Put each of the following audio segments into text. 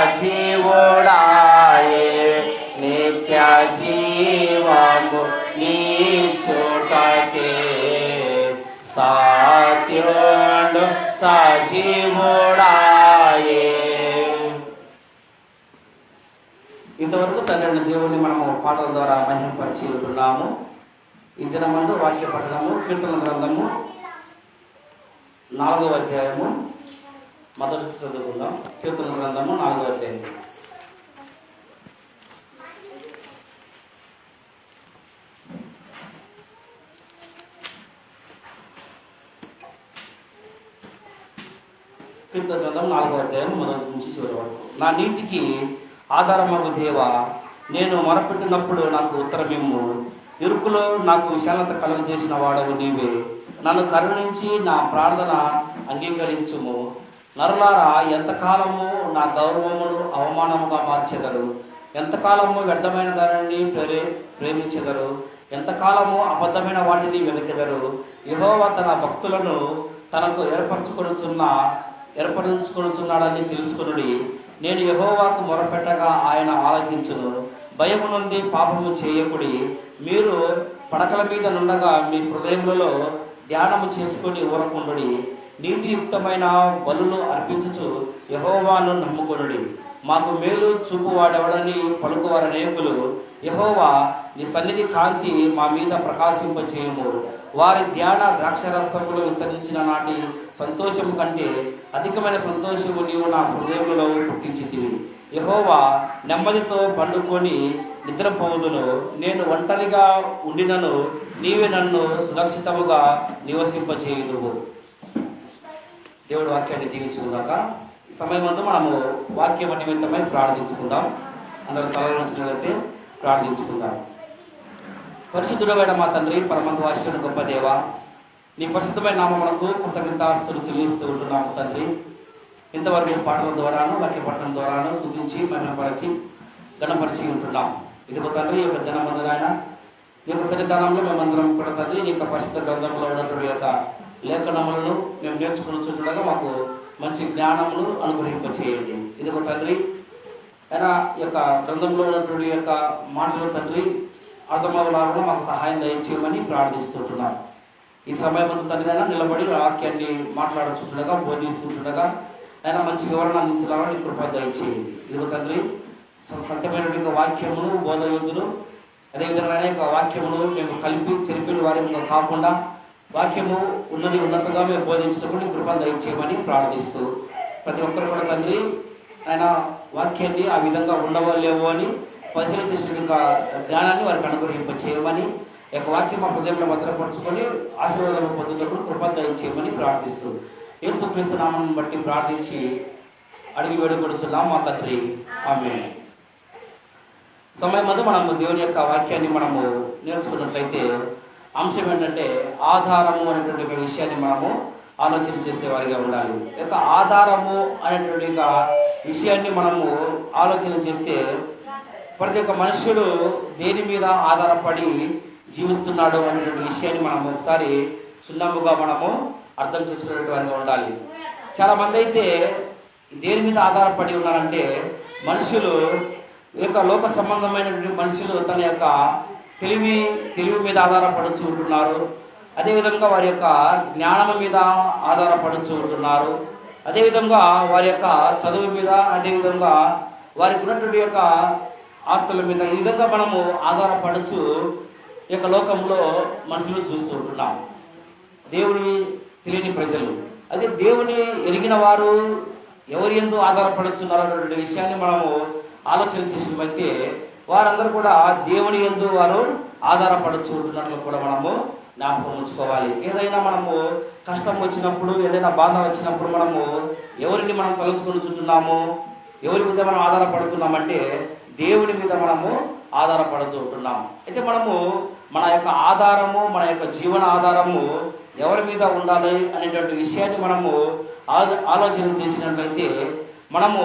సజీవుడాయే నిత్య జీవము నీచుటకే సత్యుడు సజీవుడాయే. ఇంతవరకు తండ్రి దేవుని మనము పాటల ద్వారా మహిమపరిచి ఉంటున్నాము. ఈ దినమందు వాక్య పఠనము కీర్తన గ్రంథము 4వ అధ్యాయము మొదటి చదువుకుందాం. కీర్తన గ్రంథము 4వ అధ్యాయం. కీర్తన గ్రంథం 4వ అధ్యాయం మొదటి నుంచి చివరి వరకు. నా నీతికి ఆధారమగు దేవా, నేను మొరపెట్టినప్పుడు నాకు ఉత్తరమిమ్ము. ఇరుకులో నాకు విశాలత కలుగజేసిన వాడవు నీవే. నన్ను కరుణించి నా ప్రార్థన అంగీకరించుము. నరులారా, ఎంతకాలము నా గౌరవమును అవమానముగా మార్చెదరు? ఎంతకాలము వ్యర్థమైన దానిని ప్రేమించెదరు? ఎంతకాలము అబద్ధమైన వాటిని వెతికెదరు? యెహోవా తన భక్తులను తనకు ఏర్పరచుకొనుచున్నాడని తెలుసుకొనుడి. నేను యెహోవాకు మొరపెట్టగా ఆయన ఆలకించును. భయము నుండి పాపము చేయకుడి. మీరు పడకల మీద నుండగా మీ హృదయములలో ధ్యానము చేసుకొని ఊరకుండుడి. నీతియుక్తమైన బలులు అర్పించుచు యెహోవాను నమ్ముకొనుడి. మాకు మేలు చూపువాడెవడని పలుకువారు అనేకులు. యెహోవా, నీ సన్నిధి కాంతి మా మీద ప్రకాశింపచేయుము. వారి ధ్యాన ద్రాక్షరసములు విస్తరించిన నాటి సంతోషము కంటే అధికమైన సంతోషము నీవు నా హృదయంలో పుట్టించితివి. యెహోవా, నెమ్మదితో పండుకొని నిద్రపోవుదును. నేను ఒంటరిగా ఉండినను నీవే నన్ను సురక్షితముగా నివసింపచేయుదువు. దేవుడు వాక్యాన్ని దీవించుకుందాక. ఈ సమయమందు మనము వాక్యం నిమిత్తమై ప్రార్థించుకుందాం. అందరూ తలవంచినట్లయితే ప్రార్థించుకుందాం. పరిశుద్ధుడమైన మా తండ్రి, పరమంతవాసుని గొప్ప దేవ, నీ పరిశుద్ధమైన నామమునకు కృతజ్ఞతాస్తులు చెల్లిస్తూ ఉంటున్నాము తండ్రి. ఇంతవరకు పాటల ద్వారాను వాక్య పట్టణం ద్వారాను స్తుతించి మహిమపరిచి గణపరిచి ఉంటున్నాం. ఇదిగో తండ్రి, ఈ యొక్క దినమందునైనా నీ యొక్క సన్నిధానంలో మేమందరం కూడా తండ్రి నీ యొక్క పరిశుద్ధ గ్రంథంలో ఉన్నటువంటి యొక్క లేఖనములను మేము నేర్చుకుని మాకు మంచి జ్ఞానములు అనుగ్రహింపచేయండి. ఇదిగో తండ్రి, అయినా ఈ యొక్క గ్రంథంలో ఉన్నటువంటి యొక్క మాటలు తండ్రి అర్థమవులాగా మాకు సహాయం దయచేయమని ప్రార్థిస్తుంటున్నాం. ఈ సమయం తండ్రి అయినా నిలబడి వాక్యాన్ని మాట్లాడుతుండగా బోధిస్తుండగా అయినా మంచి వివరణ అందించాలని కృప దయచేయండి. ఇదిగో తండ్రి, సత్యమైన వాక్యమును బోధయోధులు అదేవిధంగా అనేక వాక్యమును మేము కలిపి చెరిపిన వారి కాకుండా వాక్యము ఉన్నట్టుగా మేము బోధించడం కృప దయచేయమని ప్రార్థిస్తూ ప్రతి ఒక్కరు కూడా తండ్రి ఆయన వాక్యాన్ని ఆ విధంగా ఉండవలేవు అని పరిశీలించిన జ్ఞానాన్ని వారికి అనుగ్రహింపచేయమని యొక్క వాక్యం మా హృదయంలో భద్రపరుచుకొని ఆశీర్వాదాలు పొందుటకు కృప దయచేయమని ప్రార్థిస్తూ యేసుక్రీస్తు నామమును బట్టి ప్రార్థించి అడిగి వేడుకొనుచున్నాం మా తండ్రి, ఆమేన్. సమయం ముందు మనము దేవుని యొక్క వాక్యాన్ని మనము నేర్చుకున్నట్లయితే అంశం ఏంటంటే ఆధారము అనేటువంటి ఒక విషయాన్ని మనము ఆలోచన చేసేవారిగా ఉండాలి. యొక్క ఆధారము అనేటువంటి విషయాన్ని మనము ఆలోచన చేస్తే ప్రతి ఒక్క మనుష్యుడు దేని మీద ఆధారపడి జీవిస్తున్నాడు అనేటువంటి విషయాన్ని మనం ఒకసారి సున్నముగా మనము అర్థం చేసుకునేటువంటి వారిగా ఉండాలి. చాలా మంది అయితే దేని మీద ఆధారపడి ఉన్నారంటే మనుషులు యొక్క లోక సంబంధమైనటువంటి మనుషులు తన యొక్క తెలివి మీద ఆధారపడుచు ఉంటున్నారు. అదేవిధంగా వారి యొక్క జ్ఞానం మీద ఆధారపడుచు ఉంటున్నారు. అదేవిధంగా వారి యొక్క చదువు మీద, అదేవిధంగా వారికి ఉన్నటువంటి యొక్క ఆస్తుల మీద, ఈ విధంగా మనము ఆధారపడుచు ఈ యొక్క లోకంలో మనుషులు చూస్తూ ఉంటున్నాం. దేవుని తెలియని ప్రజలు, అదే దేవుని ఎరిగిన వారు ఎవరి యందు ఆధారపడుచున్నారు అన్నటువంటి విషయాన్ని మనము ఆలోచన చేసినట్లయితే వారందరూ కూడా దేవుని యందు వారు ఆధారపడుచుంటున్నట్లు కూడా మనము జ్ఞాపకం ఉంచుకోవాలి. ఏదైనా మనము కష్టం వచ్చినప్పుడు, ఏదైనా బాధ వచ్చినప్పుడు మనము ఎవరిని మనం తలుచుకుంటున్నాము, ఎవరి మీద మనం ఆధారపడుతున్నామంటే దేవుని మీద మనము ఆధారపడుతూ ఉంటున్నాం. అయితే మనము మన యొక్క ఆధారము, మన యొక్క జీవన ఆధారము ఎవరి మీద ఉండాలి అనేటువంటి విషయాన్ని మనము ఆలోచన చేసినట్లయితే, మనము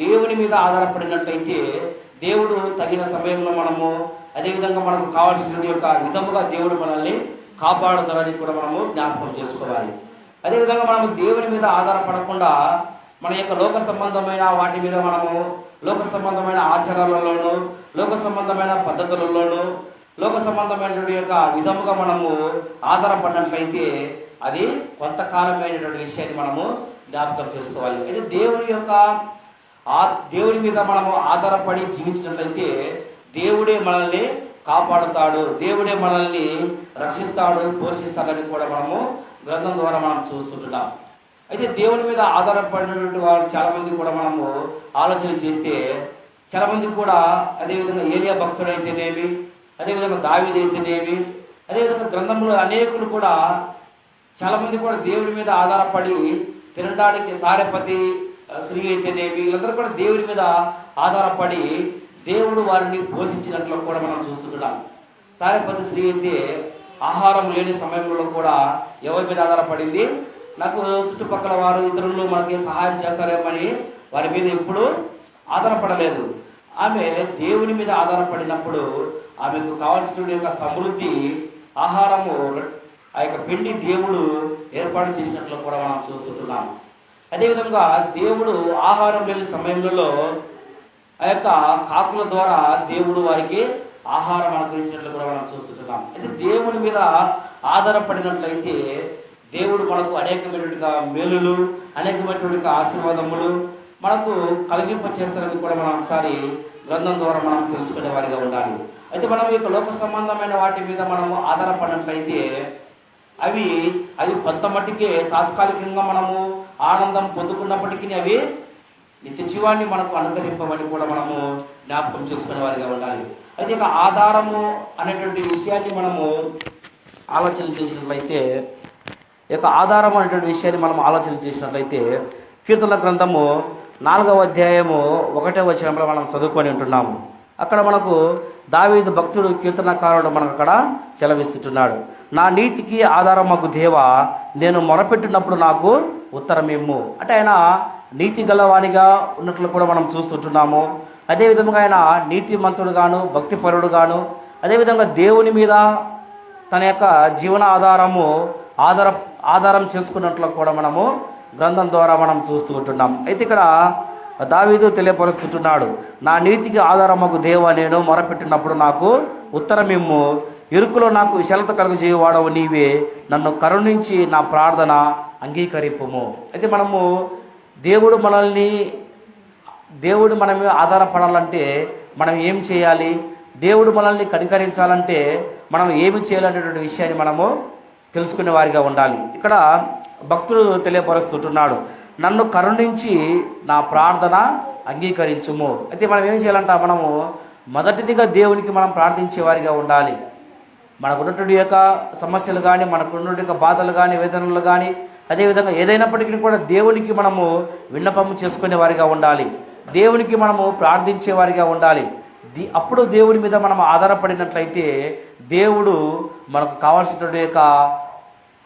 దేవుని మీద ఆధారపడినట్లయితే దేవుడు తగిన సమయంలో మనము అదేవిధంగా మనకు కావాల్సిన యొక్క విధముగా దేవుడు మనల్ని కాపాడుతారని కూడా మనము జ్ఞాపకం చేసుకోవాలి. అదేవిధంగా మనము దేవుని మీద ఆధారపడకుండా మన యొక్క లోక సంబంధమైన వాటి మీద మనము లోక సంబంధమైన ఆచారాలలోను, లోక సంబంధమైన పద్ధతులలోను, లోక సంబంధమైనటువంటి యొక్క విధముగా మనము ఆధారపడినట్లయితే అది కొంతకాలమైనటువంటి విషయాన్ని మనము జ్ఞాపకం చేసుకోవాలి. అయితే దేవుని మీద మనము ఆధారపడి జీవించినట్లయితే దేవుడే మనల్ని కాపాడుతాడు, దేవుడే మనల్ని రక్షిస్తాడు, పోషిస్తాడని కూడా మనము గ్రంథం ద్వారా మనం చూస్తుంటున్నాం. అయితే దేవుని మీద ఆధారపడినటువంటి వారు చాలా మంది కూడా మనము ఆలోచన చేస్తే చాలా మంది కూడా అదేవిధంగా ఏలియా భక్తుడైతేనేమి, అదేవిధంగా దావీదు అయితేనేమి, అదేవిధంగా గ్రంథంలో అనేకులు కూడా చాలా మంది కూడా దేవుడి మీద ఆధారపడి తినడానికి, సారెపతి స్త్రీ అయితేనేమి, వీళ్ళందరూ కూడా దేవుడి మీద ఆధారపడి దేవుడు వారిని పోషించినట్లు కూడా మనం చూస్తుంటున్నాం. సారెపతి స్త్రీ అయితే ఆహారం లేని సమయంలో కూడా ఎవరి మీద ఆధారపడింది? నాకు చుట్టుపక్కల వారు ఇతరులు మనకి సహాయం చేస్తారేమని వారి మీద ఎప్పుడు ఆధారపడలేదు. ఆమె దేవుని మీద ఆధారపడినప్పుడు ఆమెకు కావాల్సిన యొక్క సమృద్ధి ఆహారము, ఆ యొక్క పిండి దేవుడు ఏర్పాటు చేసినట్లు కూడా మనం చూస్తుంటున్నాం. అదేవిధంగా దేవుడు ఆహారం లేని సమయంలో ఆ యొక్క కాకుల ద్వారా దేవుడు వారికి ఆహారం అనుగ్రహించినట్లు కూడా మనం చూస్తుంటున్నాం. అయితే దేవుని మీద ఆధారపడినట్లయితే దేవుడు మనకు అనేకమైనటువంటి మేలులు, అనేకమైనటువంటి ఆశీర్వాదములు మనకు కలిగింప చేస్తారని కూడా మనం ఒకసారి గ్రంథం ద్వారా మనం తెలుసుకునే వారిగా ఉండాలి. అయితే మనం ఈ లోక సంబంధమైన వాటి మీద మనము ఆధారపడినట్లయితే అవి కొంత మట్టికే తాత్కాలికంగా మనము ఆనందం పొందుకున్నప్పటికీ అవి నిత్య జీవాన్ని మనకు అనుకరింపమని కూడా మనము జ్ఞాపకం చేసుకునే వారిగా ఉండాలి. అయితే ఇక ఆధారము అనేటువంటి విషయాన్ని మనము ఆలోచన చేసినట్లయితే కీర్తనల గ్రంథము 4వ అధ్యాయము 1వ వచనంలో మనం చదువుకొని ఉంటున్నాము. అక్కడ మనకు దావీదు భక్తుడు, కీర్తనకారుడు మనకు అక్కడ సెలవిస్తున్నాడు. నా నీతికి ఆధారమగు దేవా, నేను మొరపెట్టినప్పుడు నాకు ఉత్తరమిమ్ము. అంటే ఆయన నీతి గలవానిగా ఉన్నట్లు కూడా మనం చూస్తుంటున్నాము. అదేవిధంగా ఆయన నీతిమంతుడుగాను, భక్తిపరుడుగాను, అదేవిధంగా దేవుని మీద తన యొక్క జీవన ఆధారం చేసుకున్నట్లు కూడా మనము గ్రంథం ద్వారా మనం చూస్తూ ఉంటున్నాం. అయితే ఇక్కడ దావీదు తెలియపరుస్తుంటున్నాడు, నా నీతికి ఆధారమగు దేవా, నేను మొరపెట్టినప్పుడు నాకు ఉత్తరమిమ్ము. ఇరుకులో నాకు విశాలత కలుగజేయవాడవు నీవే, నన్ను కరుణించి నా ప్రార్థన అంగీకరింపుము. అయితే మనము దేవుడు మన మీద ఆధారపడాలంటే మనం ఏం చేయాలి? దేవుడు మనల్ని కనికరించాలంటే మనం ఏమి చేయాలనేటువంటి విషయాన్ని మనము తెలుసుకునే వారిగా ఉండాలి. ఇక్కడ భక్తుడు తెలియపరుస్తుంటున్నాడు, నన్ను కరుణించి నా ప్రార్థన అంగీకరించుము. అయితే మనం ఏం చేయాలంట? మనము మొదటిదిగా దేవునికి మనం ప్రార్థించే వారిగా ఉండాలి. మనకున్నటువంటి యొక్క సమస్యలు కానీ, మనకున్నటువంటి యొక్క బాధలు కానీ, వేదనలు కానీ, అదేవిధంగా ఏదైనప్పటికీ కూడా దేవునికి మనము విన్నపము చేసుకునే వారిగా ఉండాలి. దేవునికి మనము ప్రార్థించే వారిగా ఉండాలి. అప్పుడు దేవుని మీద మనం ఆధారపడినట్లయితే దేవుడు మనకు కావాల్సినటువంటి యొక్క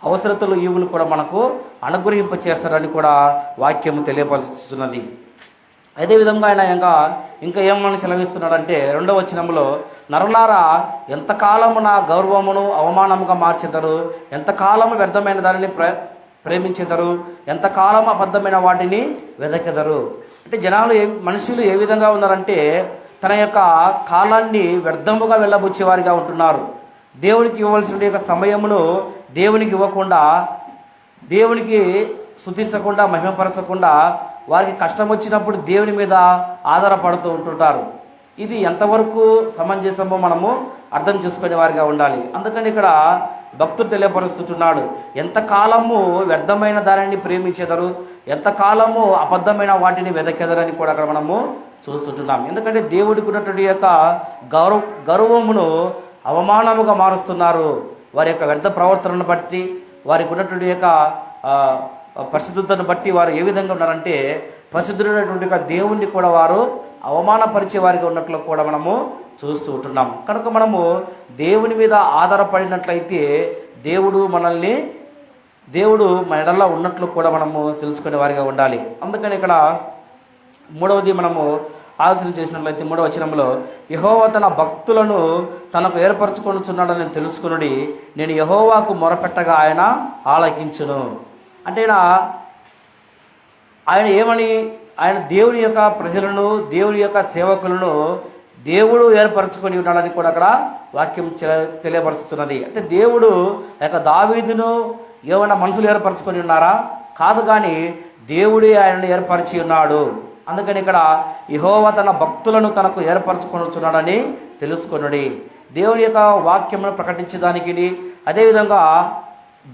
అవసరతలు ఈవులు కూడా మనకు అనుగ్రహింప చేస్తారని కూడా వాక్యము తెలియపరుస్తున్నది. అదేవిధంగా ఆయన ఇంకా ఏమని సెలవిస్తున్నాడంటే 2వ వచనంలో, నరులారా ఎంతకాలము నా గౌరవమును అవమానముగా మార్చెదరు, ఎంతకాలము వ్యర్థమైన దానిని ప్రేమించెదరు, ఎంతకాలము అబద్ధమైన వాటిని వెదకెదరు. అంటే మనుషులు ఏ విధంగా ఉన్నారంటే తన యొక్క కాలాన్ని వ్యర్థముగా వెళ్ళబుచ్చేవారిగా ఉంటున్నారు. దేవునికి ఇవ్వవలసిన యొక్క సమయమును దేవునికి ఇవ్వకుండా, దేవునికి స్తుతించకుండా, మహిమపరచకుండా, వారికి కష్టం వచ్చినప్పుడు దేవుని మీద ఆధారపడుతూ ఉంటుంటారు. ఇది ఎంతవరకు సమంజసమో మనము అర్థం చేసుకునే వారిగా ఉండాలి. అందుకని ఇక్కడ భక్తుడు తెలియపరుస్తున్నాడు, ఎంతకాలము వ్యర్థమైన దానిని ప్రేమించెదరు, ఎంతకాలము అబద్ధమైన వాటిని వెదకెదరని కూడా అక్కడ మనము చూస్తుంటున్నాం. ఎందుకంటే దేవుడికి ఉన్నటువంటి యొక్క గౌరవమును అవమానముగా మారుస్తున్నారు. వారి యొక్క వ్యర్థ ప్రవర్తనను బట్టి, వారికి ఉన్నటువంటి యొక్క పరిశుద్ధతను బట్టి వారు ఏ విధంగా ఉన్నారంటే పరిశుద్ధుడైనటువంటి దేవుణ్ణి కూడా వారు అవమానపరిచే వారిగా ఉన్నట్లు కూడా మనము చూస్తూ ఉంటున్నాం. కనుక మనము దేవుని మీద ఆధారపడినట్లయితే దేవుడు మన ఎడల ఉన్నట్లు కూడా మనము తెలుసుకునే వారిగా ఉండాలి. అందుకని ఇక్కడ 3వది మనము ఆలోచన చేసినట్లయితే 3వ వచనంలో, యెహోవా తన భక్తులను తనకు ఏర్పరచుకొనుచున్నాడని తెలుసుకునుడి, నేను యెహోవాకు మొరపెట్టగా ఆయన ఆలకించును. అంటే ఆయన ఏమని, ఆయన దేవుని యొక్క ప్రజలను, దేవుని యొక్క సేవకులను దేవుడు ఏర్పరచుకొని ఉన్నాడని కూడా అక్కడ వాక్యం తెలియపరుస్తున్నది. అంటే దేవుడు యొక్క దావీదును ఏమైనా మనుషులు ఏర్పరచుకొని ఉన్నారా? కాదు, కానీ దేవుడే ఆయనను ఏర్పరిచి ఉన్నాడు. అందుకని ఇక్కడ యెహోవా తన భక్తులను తనకు ఏర్పరచుకొనుచున్నాడని తెలుసుకొనుడి. దేవుని యొక్క వాక్యమును ప్రకటించడానికి, అదేవిధంగా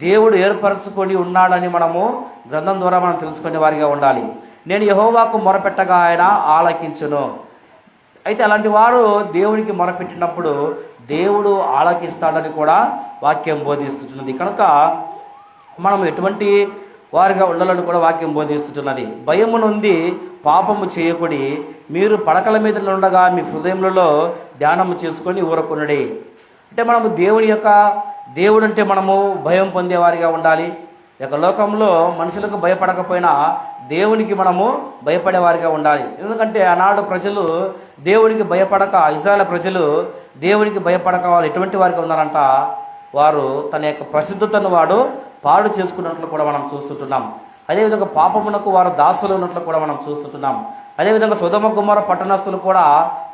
దేవుడు ఏర్పరచుకొని ఉన్నాడని మనము గ్రంథం ద్వారా మనం తెలుసుకునే వారిగా ఉండాలి. నేను యెహోవాకు మొరపెట్టగా ఆయన ఆలకించును. అయితే అలాంటి వారు దేవునికి మొరపెట్టినప్పుడు దేవుడు ఆలకిస్తాడని కూడా వాక్యం బోధిస్తున్నది. కనుక మనం ఎటువంటి వారిగా ఉండాలని కూడా వాక్యం బోధిస్తున్నది. భయము నుండి పాపము చేయకుడి, మీరు పడకల మీద ఉండగా మీ హృదయములలో ధ్యానము చేసుకొని ఊరకునుడి. అంటే మనము దేవుడు అంటే మనము భయం పొందేవారిగా ఉండాలి. ఇక లోకంలో మనుషులకు భయపడకపోయినా దేవునికి మనము భయపడేవారిగా ఉండాలి. ఎందుకంటే ఆనాడు ప్రజలు దేవునికి భయపడక, ఇశ్రాయేలు ప్రజలు దేవునికి భయపడక వాళ్ళు ఎటువంటి వారిగా ఉన్నారంట, వారు తన యొక్క ప్రసిద్ధతను వాడు పాడు చేసుకున్నట్లు కూడా మనం చూస్తుంటున్నాం. అదేవిధంగా పాపమునకు వారు దాసులు ఉన్నట్లు కూడా మనం చూస్తుంటున్నాం. అదేవిధంగా సొదొమ గొమొర్రా పట్టణస్థులు కూడా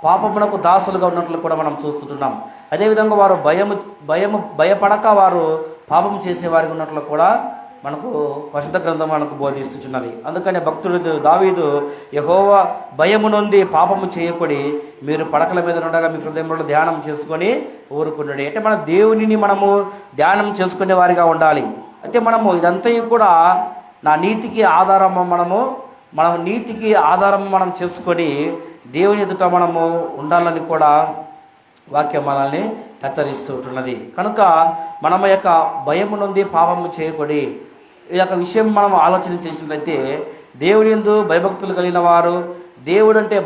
పాపమునకు దాసులుగా ఉన్నట్లు కూడా మనం చూస్తుంటున్నాం. అదేవిధంగా వారు భయపడక వారు పాపం చేసేవారికి ఉన్నట్లు కూడా మనకు పరిశుద్ధ గ్రంథం మనకు బోధిస్తున్నది. అందుకని భక్తుడు దావీదు, యెహోవా భయము నొంది పాపము చేయకుడి, మీరు పడకల మీద ఉండగా మీ హృదయంలో ధ్యానం చేసుకొని ఊరుకున్నాడు. అంటే మన దేవునిని మనము ధ్యానం చేసుకునే వారిగా ఉండాలి. అయితే మనము ఇదంతా కూడా నా నీతికి ఆధారము, మన నీతికి ఆధారం మనం చేసుకొని దేవుని ఎదుట మనము ఉండాలని కూడా వాక్యం మనల్ని హెచ్చరిస్తున్నది. కనుక మన యొక్క భయము నుండి పాపము చేయకూడి ఈ యొక్క విషయం మనం ఆలోచన చేసినట్లయితే, దేవుని యందు భయభక్తులు కలిగిన వారు, దేవుడు అంటే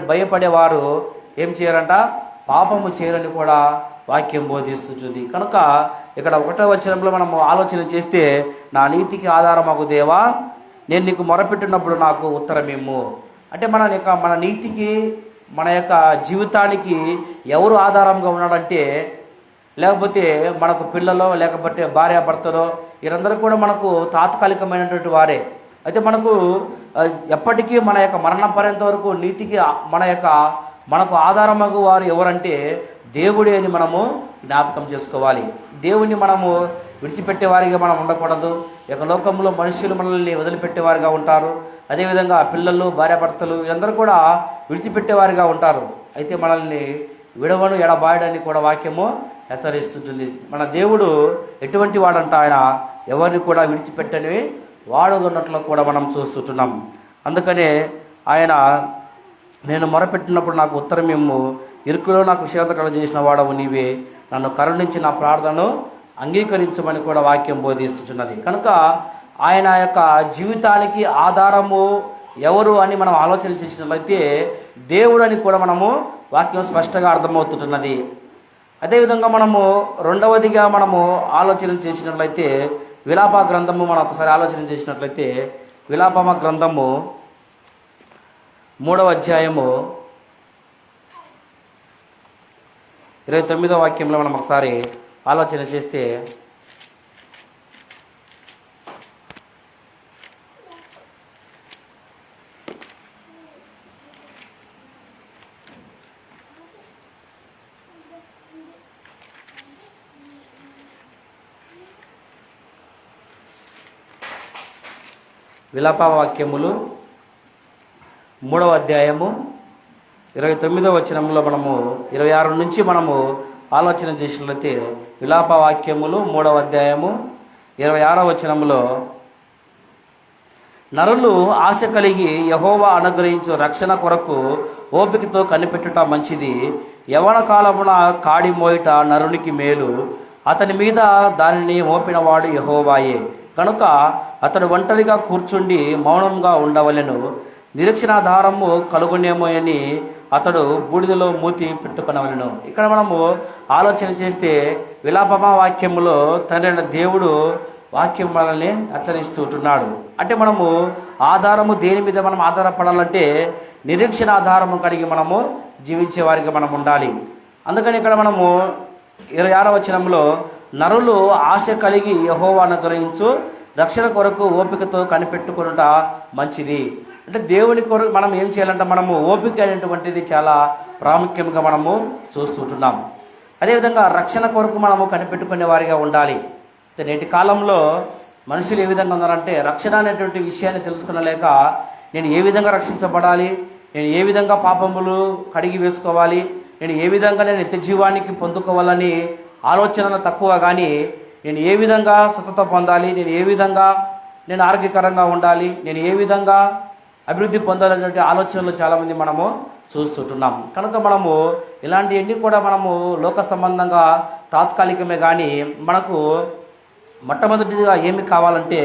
భయపడేవారు ఏం చేయరంట? పాపము చేయరని కూడా వాక్యం బోధిస్తుంది. కనుక ఇక్కడ 1వ వచనంలో మనము ఆలోచన చేస్తే, నా నీతికి ఆధారమగు దేవా, నేను నీకు మొరపెట్టినప్పుడు నాకు ఉత్తరమేమో. అంటే మన నీతికి, మన యొక్క జీవితానికి ఎవరు ఆధారంగా ఉన్నాడంటే, లేకపోతే మనకు పిల్లలో, లేకపోతే భార్యాభర్తలో, వీరందరూ కూడా మనకు తాత్కాలికమైనటువంటి వారే. అయితే ఎప్పటికీ మన యొక్క మరణం పర్యంత వరకు నీతికి మనకు ఆధారమగు వారు ఎవరంటే దేవుడే అని మనము జ్ఞాపకం చేసుకోవాలి. దేవుని మనము విడిచిపెట్టే వారిగా మనం ఉండకూడదు. ఈ యొక్క లోకంలో మనుషులు మనల్ని వదిలిపెట్టేవారిగా ఉంటారు. అదేవిధంగా పిల్లలు, భార్యాభర్తలు వీళ్ళందరూ కూడా విడిచిపెట్టేవారిగా ఉంటారు. అయితే మనల్ని విడవను ఎడబాయడని కూడా వాక్యము హెచ్చరిస్తుంది. మన దేవుడు ఎటువంటి వాడంట, ఆయన ఎవరిని కూడా విడిచిపెట్టని వాడుతున్నట్లు కూడా మనం చూస్తున్నాం. అందుకనే ఆయన, నేను మొరపెట్టినప్పుడు నాకు ఉత్తరమేమో, ఇరుకులో నాకు విషయాత కలగజేసిన వాడవు నీవే, నన్ను కరుణించి నా ప్రార్థనను అంగీకరించమని కూడా వాక్యం బోధిస్తున్నది. కనుక ఆయన యొక్క జీవితానికి ఆధారము ఎవరు అని మనం ఆలోచన చేసినట్లయితే దేవుడు అని కూడా మనము వాక్యం స్పష్టంగా అర్థమవుతున్నది. అదేవిధంగా మనము రెండవదిగా మనము ఆలోచన చేసినట్లయితే విలాప గ్రంథము, మనం ఒకసారి ఆలోచన చేసినట్లయితే విలాపమ గ్రంథము 3వ అధ్యాయము 29వ వాక్యంలో మనం ఒకసారి ఆలోచన చేస్తే, విలాప వాక్యములు 3వ అధ్యాయము 29వ వచనంలో మనము 26 నుంచి మనము ఆలోచన చేసినట్లయితే విలాప వాక్యములు 3వ అధ్యాయము 26వ వచనంలో, నరులు ఆశ కలిగి యెహోవా అనుగ్రహించు రక్షణ కొరకు ఓపికతో కనిపెట్టుట మంచిది. యవన కాలమున కాడి మోయిట నరునికి మేలు, అతని మీద దానిని మోపినవాడు యెహోవాయే. కనుక అతడు ఒంటరిగా కూర్చుండి మౌనంగా ఉండవలెను. నిరీక్షణాధారము కలుగునేమో అని అతడు బూడిదలో మూతి పెట్టుకునవలెను. ఇక్కడ మనము ఆలోచన చేస్తే విలాపమ వాక్యములో తండ్రి దేవుడు వాక్యం మనల్ని హెచ్చరిస్తుంటున్నాడు. అంటే మనము ఆధారము దేని మీద మనం ఆధారపడాలంటే నిరీక్షణ ఆధారము కలిగి మనము జీవించే వారికి మనం ఉండాలి. అందుకని ఇక్కడ మనము 26వ వచనంలో, నరులు ఆశ కలిగి యెహోవాను అనుగ్రహించు రక్షణ కొరకు ఓపికతో కనిపెట్టుకొనుట మంచిది. అంటే దేవుని కొరకు మనం ఏం చేయాలంటే మనము ఓపిక అనేటువంటిది చాలా ప్రాముఖ్యంగా మనము చూస్తుంటున్నాం. అదేవిధంగా రక్షణ కొరకు మనము కనిపెట్టుకునే వారిగా ఉండాలి. నేటి కాలంలో మనుషులు ఏ విధంగా ఉన్నారంటే రక్షణ అనేటువంటి విషయాన్ని తెలుసుకునలేక నేను ఏ విధంగా రక్షించబడాలి, నేను ఏ విధంగా పాపములు కడిగి వేసుకోవాలి, నేను ఏ విధంగా నేను నిత్య జీవానికి పొందుకోవాలని ఆలోచనలు తక్కువ, కానీ నేను ఏ విధంగా స్వస్థత పొందాలి, నేను ఏ విధంగా నేను ఆరోగ్యకరంగా ఉండాలి, నేను ఏ విధంగా అభివృద్ధి పొందాలనేటువంటి ఆలోచనలు చాలామంది మనము చూస్తుంటున్నాం. కనుక మనము ఇలాంటివన్నీ కూడా మనము లోక సంబంధంగా తాత్కాలికమే, కానీ మనకు మొట్టమొదటిగా ఏమి కావాలంటే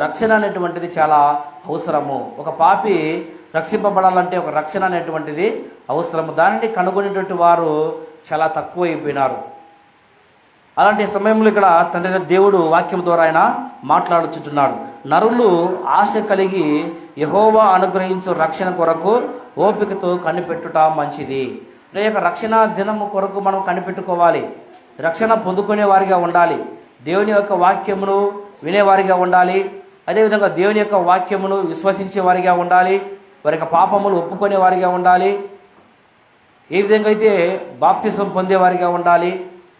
రక్షణ అనేటువంటిది చాలా అవసరము. ఒక పాపి రక్షింపబడాలంటే ఒక రక్షణ అనేటువంటిది అవసరము. దానిని కనుగొనేటువంటి వారు చాలా తక్కువ అయిపోయినారు. అలాంటి సమయంలో ఇక్కడ తండ్రి దేవుడు వాక్యం ద్వారా ఆయన మాట్లాడుచుంటున్నాడు. నరులు ఆశ కలిగి యెహోవా అనుగ్రహించు రక్షణ కొరకు ఓపికతో కనిపెట్టుట మంచిది. అంటే యొక్క రక్షణ దినము కొరకు మనం కనిపెట్టుకోవాలి, రక్షణ పొందుకునే వారిగా ఉండాలి, దేవుని యొక్క వాక్యమును వినేవారిగా ఉండాలి, అదేవిధంగా దేవుని యొక్క వాక్యమును విశ్వసించే వారిగా ఉండాలి, వారి యొక్క పాపములు ఒప్పుకునే వారిగా ఉండాలి, ఏ విధంగా అయితే బాప్తిసం పొందేవారిగా ఉండాలి.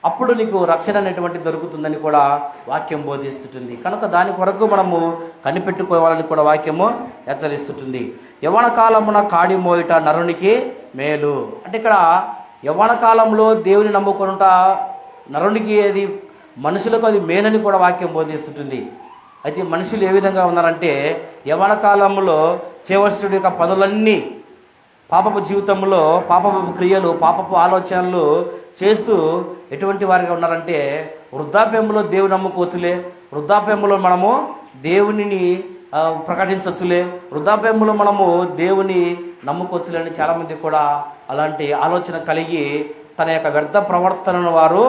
అప్పుడు నీకు రక్షణ అనేటువంటి దొరుకుతుందని కూడా వాక్యం బోధిస్తుంటుంది. కనుక దాని కొరకు మనము కనిపెట్టుకోవాలని కూడా వాక్యము హెచ్చరిస్తుంటుంది. యవ్వన కాలమున కాడి మోయుట నరునికి మేలు. అంటే ఇక్కడ యవ్వన కాలంలో దేవుని నమ్ముకొనుట నరునికి అది మనుషులకు అది మేలని కూడా వాక్యం బోధిస్తుంటుంది. అయితే మనుషులు ఏ విధంగా ఉన్నారంటే యవ్వన కాలంలో చేయవలసిన యొక్క పనులన్నీ పాపపు జీవితంలో పాపపు క్రియలు, పాపపు ఆలోచనలు చేస్తూ ఎటువంటి వారిగా ఉన్నారంటే వృద్ధాప్యంలో దేవుని నమ్ముకోవచ్చులే, వృద్ధాప్యంలో మనము దేవునిని ప్రకటించవచ్చులే, వృద్ధాప్యంలో మనము దేవుని నమ్ముకోవచ్చులే అని చాలామంది కూడా అలాంటి ఆలోచన కలిగి తన యొక్క వ్యర్థ ప్రవర్తనను వారు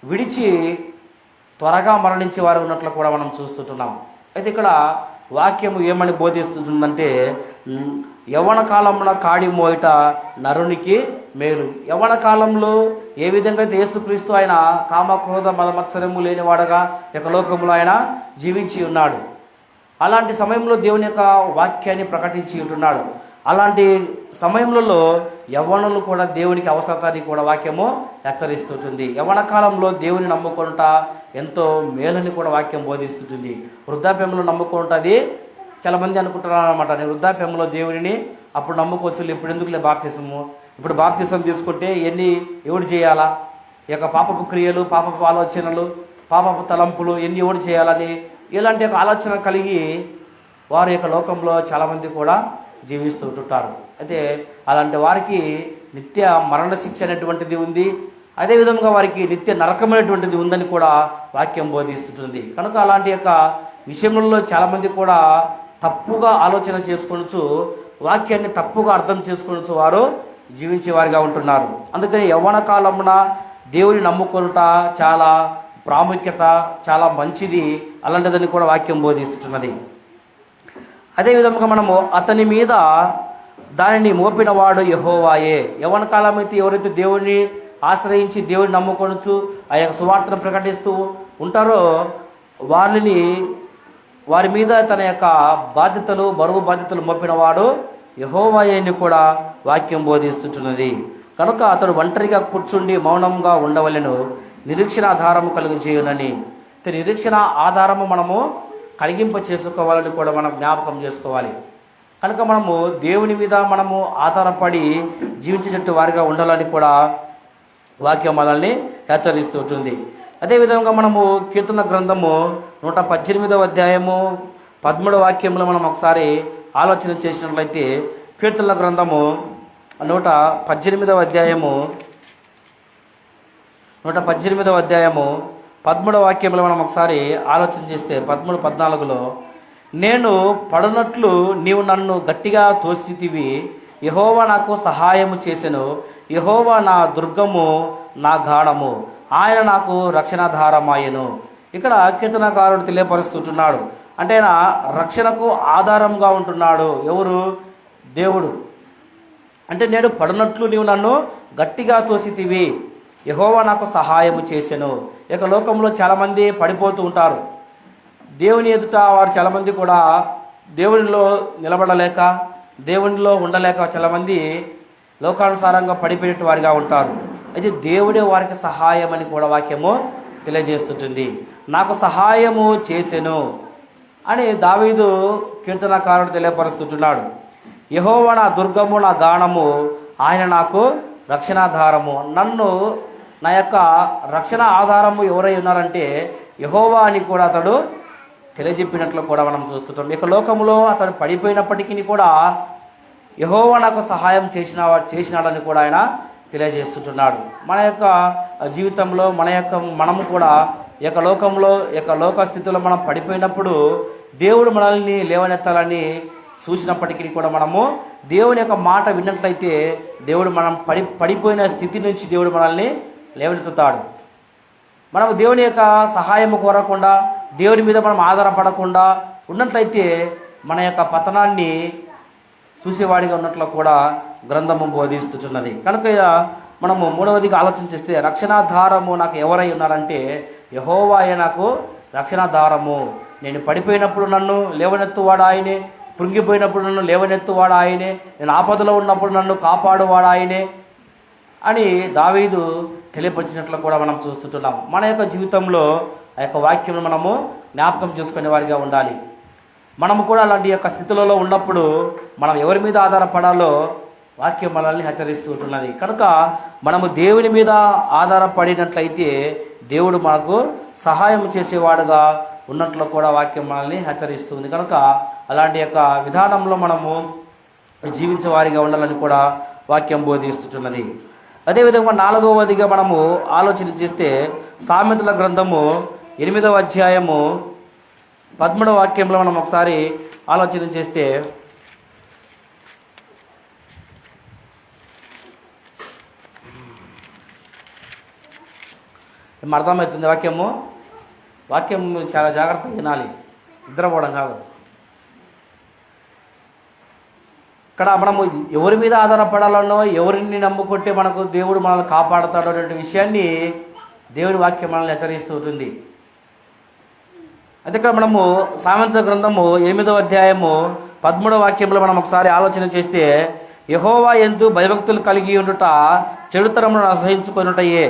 విడిచి త్వరగా మరణించే వారు ఉన్నట్లు కూడా మనం చూస్తుంటున్నాం. అయితే ఇక్కడ వాక్యము ఏమని బోధిస్తుందంటే యవ్వన కాలంలో కాడి మోయట నరునికి మేలు. యవ్వన కాలంలో ఏ విధంగా అయితే యేసుక్రీస్తు ఆయన కామక్రోధ మదమత్సరము లేనివాడగా యొక్క లోకంలో ఆయన జీవించి ఉన్నాడు, అలాంటి సమయంలో దేవుని యొక్క వాక్యాన్ని ప్రకటించి ఉంటున్నాడు. అలాంటి సమయంలో యవ్వనులు కూడా దేవునికి అవసరతాన్ని కూడా వాక్యము హెచ్చరిస్తుంటుంది. యవ్వన కాలంలో దేవుని నమ్ముకుంట ఎంతో మేలని కూడా వాక్యం బోధిస్తుంటుంది. వృద్ధాప్యంలో నమ్ముకుంటుంది చాలా మంది అనుకుంటున్నారు అనమాట, నేను వృద్ధాప్యంలో దేవుని అప్పుడు నమ్ముకోవచ్చు, ఇప్పుడు ఎందుకులే బాప్తిసము, ఇప్పుడు బాప్తిసం తీసుకుంటే ఎవడు చేయాలా, ఈ యొక్క పాపపు క్రియలు, పాపపు ఆలోచనలు, పాపపు తలంపులు ఎవడు చేయాలని ఇలాంటి యొక్క ఆలోచన కలిగి వారి యొక్క లోకంలో చాలామంది కూడా జీవిస్తుంటారు. అయితే అలాంటి వారికి నిత్య మరణ శిక్ష అనేటువంటిది ఉంది, అదేవిధంగా వారికి నిత్య నరకమైనటువంటిది ఉందని కూడా వాక్యం బోధిస్తుంటుంది. కనుక అలాంటి యొక్క విషయంలో చాలామంది కూడా తప్పుగా ఆలోచన చేసుకొనొచ్చు, వాక్యాన్ని తప్పుగా అర్థం చేసుకొనొచ్చు వారు జీవించే వారిగా ఉంటున్నారు. అందుకని యవ్వన కాలమున దేవుని నమ్ముకొనుట చాలా ప్రాముఖ్యత, చాలా మంచిది, అలాంటిదని కూడా వాక్యం బోధిస్తున్నది. అదేవిధంగా మనము అతని మీద దానిని మోపినవాడు యెహోవాయే. యవ్వన కాలం అయితే ఎవరైతే దేవుడిని ఆశ్రయించి దేవుడిని నమ్ముకొనొచ్చు, ఆ యొక్క సువార్తను ప్రకటిస్తూ ఉంటారో వారి మీద తన యొక్క బాధ్యతలు, బరువు బాధ్యతలు మోపినవాడు యెహోవాయే అని కూడా వాక్యం బోధిస్తుంటున్నది. కనుక అతడు ఒంటరిగా కూర్చుండి మౌనంగా ఉండవలెను, నిరీక్షణ ఆధారము కలుగు చేయునని. నిరీక్షణ ఆధారము మనము కలిగింప చేసుకోవాలని కూడా మనం జ్ఞాపకం చేసుకోవాలి. కనుక మనము దేవుని మీద మనము ఆధారపడి జీవించేటట్టు వారిగా ఉండాలని కూడా వాక్యం మనల్ని హెచ్చరిస్తూ ఉంటుంది. అదేవిధంగా మనము కీర్తన గ్రంథము 118వ అధ్యాయము 13వ వాక్యంలో మనం ఒకసారి ఆలోచన చేసినట్లయితే కీర్తన గ్రంథము 118వ అధ్యాయము 13వ వాక్యంలో మనం ఒకసారి ఆలోచన చేస్తే 13-14లో నేను పడునట్లు నీవు నన్ను గట్టిగా తోసితివి, యెహోవా నాకు సహాయము చేసెను, యెహోవా నా దుర్గము నా గాఢము, ఆయన నాకు రక్షణాధారమాయెను. ఇక్కడ కీర్తనకారుడు తెలియపరుస్తుంటున్నాడు. అంటే ఆయన రక్షణకు ఆధారంగా ఉంటున్నాడు. ఎవరు? దేవుడు. అంటే నేను పడినట్లు నీవు నన్ను గట్టిగా తోసితివి, యెహోవా నాకు సహాయము చేసెను. ఇక లోకంలో చాలామంది పడిపోతూ ఉంటారు. దేవుని ఎదుట వారు చాలామంది కూడా దేవునిలో నిలబడలేక, దేవునిలో ఉండలేక చాలామంది లోకానుసారంగా పడిపోయినట్టు వారిగా ఉంటారు. అయితే దేవుడే వారికి సహాయం అని కూడా వాక్యము తెలియజేస్తుంటుంది. నాకు సహాయము చేసెను అని దావీదు కీర్తనకారుడు తెలియపరుస్తున్నాడు. యెహోవా నా దుర్గము, నా గానము, ఆయన నాకు రక్షణాధారము. నన్ను, నా యొక్క రక్షణ ఆధారము ఎవరై ఉన్నారంటే యెహోవా అని కూడా అతడు తెలియజెప్పినట్లు కూడా మనం చూస్తుంటాం. ఇక లోకంలో అతడు పడిపోయినప్పటికీ కూడా యెహోవా నాకు సహాయం చేసినాడని కూడా ఆయన తెలియజేస్తుంటున్నాడు. మన యొక్క జీవితంలో మనము కూడా లోకంలో లోక స్థితిలో మనం పడిపోయినప్పుడు దేవుడు మనల్ని లేవనెత్తాలని చూసినప్పటికీ కూడా మనము దేవుని యొక్క మాట విన్నట్లయితే దేవుడు మనం పడిపోయిన స్థితి నుంచి దేవుడు మనల్ని లేవనెత్తుతాడు. మనము దేవుని యొక్క సహాయం కోరకుండా, దేవుని మీద మనం ఆధారపడకుండా ఉన్నట్లయితే మన యొక్క పతనాన్ని చూసేవాడిగా ఉన్నట్లు కూడా గ్రంథము బోధిస్తున్నది. కనుక మనము మూడవదిగా ఆలోచన చేస్తే రక్షణాధారము నాకు ఎవరై ఉన్నారంటే యెహోవాయే నాకు రక్షణాధారము. నేను పడిపోయినప్పుడు నన్ను లేవనెత్తువాడు ఆయనే, కృంగిపోయినప్పుడు నన్ను లేవనెత్తువాడు ఆయనే, నేను ఆపదలో ఉన్నప్పుడు నన్ను కాపాడువాడు ఆయనే అని దావీదు తెలియపరిచినట్లు కూడా మనం చూస్తుంటున్నాం. మన యొక్క జీవితంలో ఆ యొక్క వాక్యం మనము జ్ఞాపకం చేసుకునే వారిగా ఉండాలి. మనము కూడా అలాంటి యొక్క స్థితులలో ఉన్నప్పుడు మనం ఎవరి మీద ఆధారపడాలో వాక్యం మనల్ని హెచ్చరిస్తూ ఉంటున్నది. కనుక మనము దేవుని మీద ఆధారపడినట్లయితే దేవుడు మనకు సహాయం చేసేవాడుగా ఉన్నట్లు కూడా వాక్యం మనల్ని హెచ్చరిస్తుంది. కనుక అలాంటి యొక్క విధానంలో మనము జీవించే వారిగా ఉండాలని కూడా వాక్యం బోధిస్తున్నది. అదేవిధంగా నాలుగవదిగా మనము ఆలోచన చేస్తే సామెతల గ్రంథము 8వ అధ్యాయము 13వ వాక్యంలో మనం ఒకసారి ఆలోచన చేస్తే అర్థమవుతుంది. వాక్యం చాలా జాగ్రత్తగా వినాలి, నిద్రపోవడం కాదు. ఇక్కడ మనము ఎవరి మీద ఆధారపడాలనో, ఎవరిని నమ్ముకుంటే మనకు దేవుడు మనల్ని కాపాడుతాడో అనే విషయాన్ని దేవుని వాక్యం మనల్ని హెచ్చరిస్తూ ఉంటుంది. అయితే ఇక్కడ మనము సామెతల గ్రంథము 8వ అధ్యాయము 13వ వాక్యంలో మనం ఒకసారి ఆలోచన చేస్తే యెహోవా యందు భయభక్తులు కలిగి ఉండుట చెడుతరమును అసహించుకొనుటయే,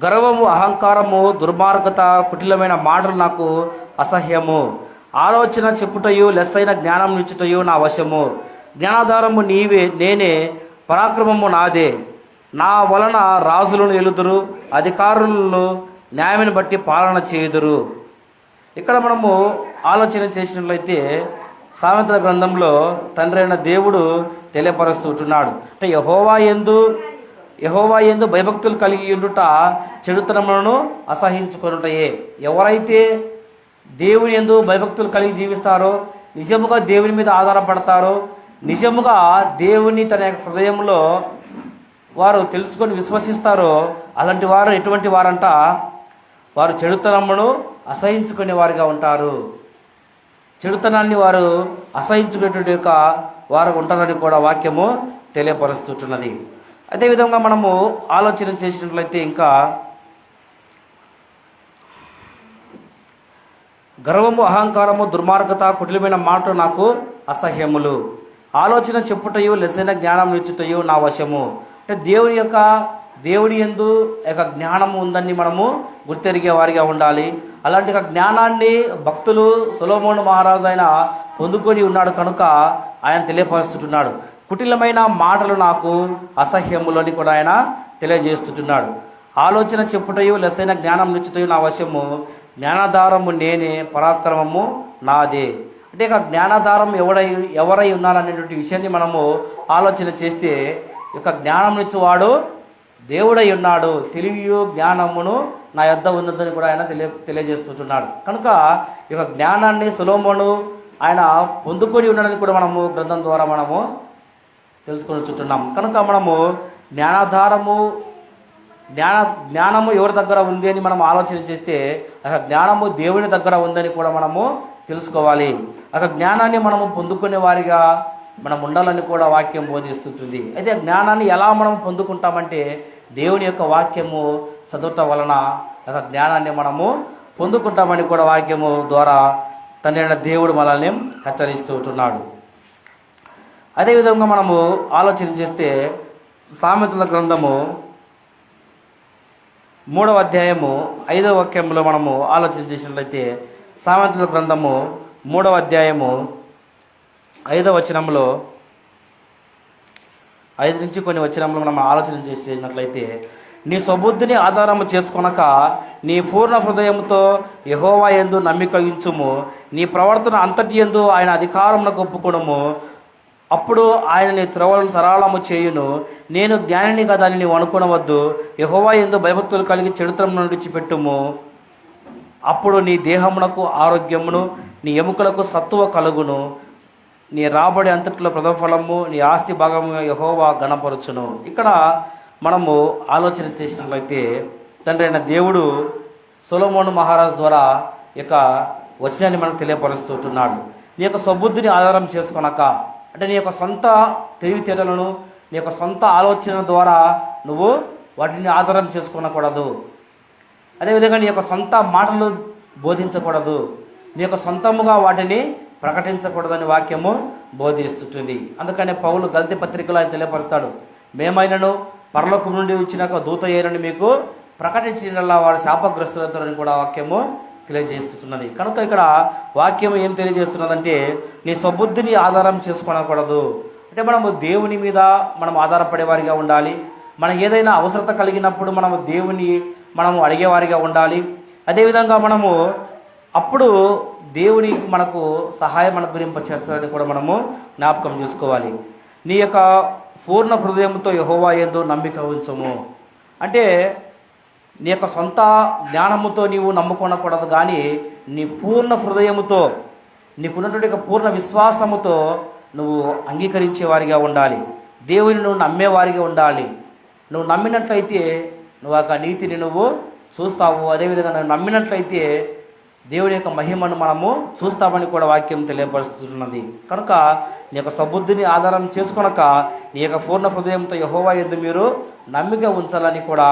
గర్వము, అహంకారము, దుర్మార్గత, కుటిలమైన మాటలు నాకు అసహ్యము. ఆలోచన చెప్పుటయు లెస్సైన జ్ఞానం నిచ్చుటయు నా వశము. జ్ఞానాధారము నేనే, పరాక్రమము నాదే. నా వలన రాజులను ఏలుదురు, అధికారులను న్యాయాన్ని బట్టి పాలన చేయుదురు. ఇక్కడ మనము ఆలోచన చేసినట్లయితే సామెతల గ్రంథంలో తండ్రి అయిన దేవుడు తెలియపరుస్తుంటున్నాడు. అంటే యెహోవా యందు భయభక్తులు కలిగి ఉండుట చెడుతనములను అసహించుకొనుటయే. ఎవరైతే దేవుని యందు భయభక్తులు కలిగి జీవిస్తారో, నిజముగా దేవుని మీద ఆధారపడతారో, నిజముగా దేవుని తన యొక్క హృదయంలో వారు తెలుసుకొని విశ్వసిస్తారో అలాంటి వారు ఎటువంటి వారంట, వారు చెడుతనమును అసహించుకునే వారిగా ఉంటారు. చెడుతనాన్ని వారు అసహించుకునేటువంటి యొక్క వారు ఉంటారని కూడా వాక్యము తెలియపరుస్తున్నది. అదేవిధంగా మనము ఆలోచన చేసినట్లయితే ఇంకా గర్వము, అహంకారము, దుర్మార్గత, కుటిలమైన మాట నాకు అసహ్యములు. ఆలోచన చెప్పుటయు లెస్సైన జ్ఞానం నిచ్చుటయు నా వశము. అంటే దేవుని యందు యొక్క జ్ఞానము ఉందని మనము గుర్తెరిగే వారిగా ఉండాలి. అలాంటి జ్ఞానాన్ని భక్తులు సొలొమోను మహారాజు ఆయన పొందుకొని ఉన్నాడు కనుక ఆయన తెలియపరుస్తున్నాడు. కుటిలమైన మాటలు నాకు అసహ్యములు అని కూడా ఆయన తెలియజేస్తున్నాడు. ఆలోచన చెప్పుటయు లెస్సైన జ్ఞానం నిచ్చుటయు నా వశము. జ్ఞానాధారము నేనే, పరాక్రమము నాదే. అంటే జ్ఞానాధారం ఎవరై ఉన్నారనేటువంటి విషయాన్ని మనము ఆలోచన చేస్తే ఇక జ్ఞానం నిచ్చువాడు దేవుడై ఉన్నాడు, తెలివియు జ్ఞానమును నా యొద్ద ఉన్నదని కూడా ఆయన తెలియజేస్తున్నాడు. కనుక ఈ జ్ఞానాన్ని సొలొమోను ఆయన పొందుకొని ఉన్నాడని కూడా మనము గ్రంథం ద్వారా మనము తెలుసుకొని చుట్టున్నాం. కనుక మనము జ్ఞానము ఎవరి దగ్గర ఉంది అని మనం ఆలోచన చేస్తే జ్ఞానము దేవుని దగ్గర ఉందని కూడా మనము తెలుసుకోవాలి. జ్ఞానాన్ని మనము పొందుకునే వారిగా మనం ఉండాలని కూడా వాక్యం బోధిస్తుంది. అయితే జ్ఞానాన్ని ఎలా మనం పొందుకుంటామంటే దేవుని యొక్క వాక్యము చదువుట వలన జ్ఞానాన్ని మనము పొందుకుంటామని కూడా వాక్యము ద్వారా తండ్రి అయిన దేవుడు మనల్ని హెచ్చరిస్తూ ఉంటున్నాడు. అదేవిధంగా మనము ఆలోచన చేస్తే సామెతల గ్రంథము 3వ అధ్యాయము 5వ వాక్యంలో మనము ఆలోచన చేసినట్లయితే, సామెతల గ్రంథము 3వ అధ్యాయము 5వ వచనంలో 5 నుంచి కొన్ని వచనంలో మనం ఆలోచన చేసినట్లయితే, నీ స్వబుద్ధిని ఆధారము చేసుకొనక నీ పూర్ణ హృదయంతో యెహోవా యందు నమ్మిక ఉంచుము, నీ ప్రవర్తన అంతటి యందు ఆయన అధికారమునకు ఒప్పుకొనుము, అప్పుడు ఆయన నీ త్రోవలను సరళము చేయును. నేను జ్ఞానిని కదా అని నీవు అనుకొనవద్దు, యెహోవా యందు భయభక్తులు కలిగి చెడుతనమును విడిచిపెట్టుము, అప్పుడు నీ దేహమునకు ఆరోగ్యమును నీ ఎముకలకు సత్తువ కలుగును, నీ రాబడి అంతటిలో ప్రథమఫలము నీ ఆస్తి భాగము యెహోవా ఘనపరచును. ఇక్కడ మనము ఆలోచన చేసినట్లయితే తండ్రి అయిన దేవుడు సొలొమోను మహారాజు ద్వారా యొక్క వచనాన్ని మనకు తెలియపరుస్తున్నాడు. నీ యొక్క స్వబుద్ధిని ఆధారం చేసుకొనక, అంటే నీ యొక్క సొంత తెలివితేటలను నీ యొక్క సొంత ఆలోచన ద్వారా నువ్వు వాటిని ఆధారం చేసుకొనకూడదు. అదేవిధంగా నీ యొక్క సొంత మాటలు బోధించకూడదు, నీ యొక్క సొంతముగా వాటిని ప్రకటించకూడదని వాక్యము బోధిస్తుంది. అందుకనే పౌలు గల్తీ పత్రికలో ఆయన తెలియపరుస్తాడు, మేమైనను పరలోకం నుండి వచ్చిన దూత అయినని మీకు ప్రకటించిన వాడు శాపగ్రస్తులతోని కూడా వాక్యము తెలియజేస్తున్నది. కనుక ఇక్కడ వాక్యం ఏం తెలియజేస్తున్నదంటే, నీ స్వబుద్ధిని ఆధారం చేసుకోనకూడదు. అంటే మనము దేవుని మీద మనం ఆధారపడే వారిగా ఉండాలి. మనం ఏదైనా అవసరత కలిగినప్పుడు మనము దేవుని మనము అడిగేవారిగా ఉండాలి. అదేవిధంగా మనము అప్పుడు దేవుని మనకు సహాయం అనుగ్రహింపచేస్తారని కూడా మనము జ్ఞాపకం చేసుకోవాలి. నీ యొక్క పూర్ణ హృదయంతో యెహోవా యందు నమ్మిక ఉంచము అంటే నీ యొక్క సొంత జ్ఞానముతో నీవు నమ్ముకొనకూడదు, కానీ నీ పూర్ణ హృదయముతో నీకున్నటువంటి పూర్ణ విశ్వాసముతో నువ్వు అంగీకరించే వారిగా ఉండాలి. దేవుని నువ్వు నమ్మేవారిగా ఉండాలి. నువ్వు నమ్మినట్లయితే నువ్వు ఆ నీతిని నువ్వు చూస్తావు. అదేవిధంగా నువ్వు నమ్మినట్లయితే దేవుని యొక్క మహిమను మనము చూస్తామని కూడా వాక్యం తెలియపరుస్తున్నది. కనుక నీ యొక్క స్వబుద్ధిని ఆధారం చేసుకొనక నీ యొక్క పూర్ణ హృదయంతో యెహోవా యందు మీరు నమ్మిక ఉంచాలని కూడా